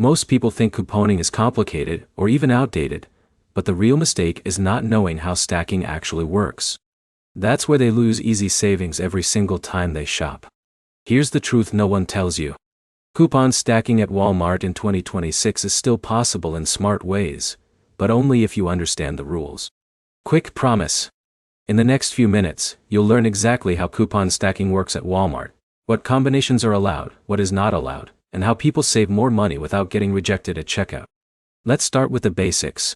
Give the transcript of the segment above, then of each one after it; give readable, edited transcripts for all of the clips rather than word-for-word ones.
Most people think couponing is complicated or even outdated, but the real mistake is not knowing how stacking actually works. That's where they lose easy savings every single time they shop. Here's the truth no one tells you. Coupon stacking at Walmart in 2026 is still possible in smart ways, but only if you understand the rules. Quick promise. In the next few minutes, you'll learn exactly how coupon stacking works at Walmart, what combinations are allowed, what is not allowed, and how people save more money without getting rejected at checkout. Let's start with the basics.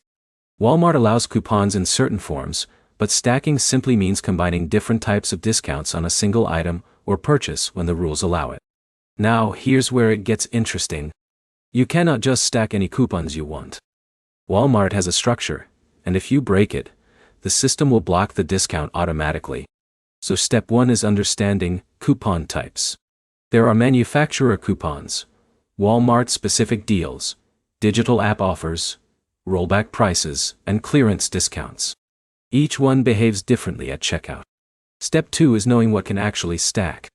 Walmart allows coupons in certain forms, but stacking simply means combining different types of discounts on a single item or purchase when the rules allow it. Now, here's where it gets interesting. You cannot just stack any coupons you want. Walmart has a structure, and if you break it, the system will block the discount automatically. So step 1 is understanding coupon types. There are manufacturer coupons, Walmart-specific deals, digital app offers, rollback prices, and clearance discounts. Each one behaves differently at checkout. Step 2 is knowing what can actually stack.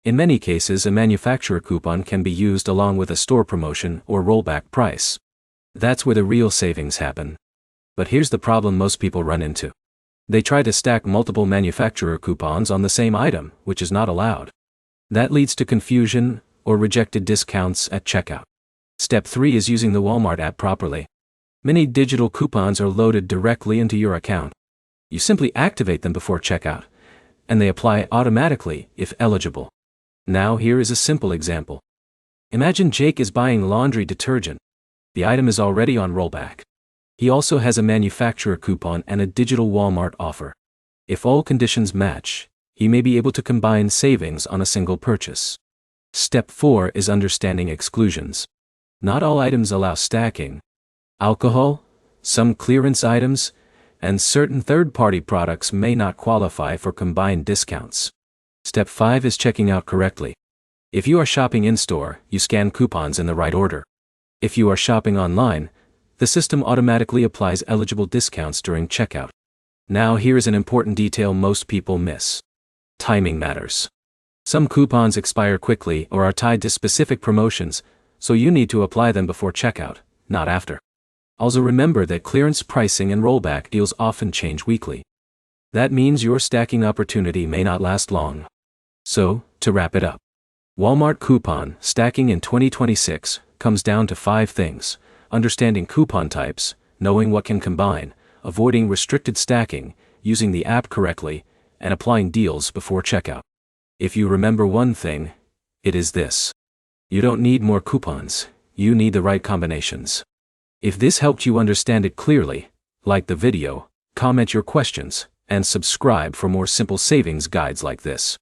In many cases, a manufacturer coupon can be used along with a store promotion or rollback price. That's where the real savings happen. But here's the problem most people run into. They try to stack multiple manufacturer coupons on the same item, which is not allowed. That leads to confusion or rejected discounts at checkout. Step 3 is using the Walmart app properly. Many digital coupons are loaded directly into your account. You simply activate them before checkout, and they apply automatically if eligible. Now here is a simple example. Imagine Jake is buying laundry detergent. The item is already on rollback. He also has a manufacturer coupon and a digital Walmart offer. If all conditions match, he may be able to combine savings on a single purchase. Step 4 is understanding exclusions. Not all items allow stacking. Alcohol, some clearance items, and certain third-party products may not qualify for combined discounts. Step 5 is checking out correctly. If you are shopping in-store, you scan coupons in the right order. If you are shopping online, the system automatically applies eligible discounts during checkout. Now here is an important detail most people miss. Timing matters. Some coupons expire quickly or are tied to specific promotions, so you need to apply them before checkout, not after. Also remember that clearance pricing and rollback deals often change weekly. That means your stacking opportunity may not last long. So, to wrap it up, Walmart coupon stacking in 2026 comes down to 5 things: understanding coupon types, knowing what can combine, avoiding restricted stacking, using the app correctly, and applying deals before checkout. If you remember one thing, it is this. You don't need more coupons, you need the right combinations. If this helped you understand it clearly, like the video, comment your questions, and subscribe for more simple savings guides like this.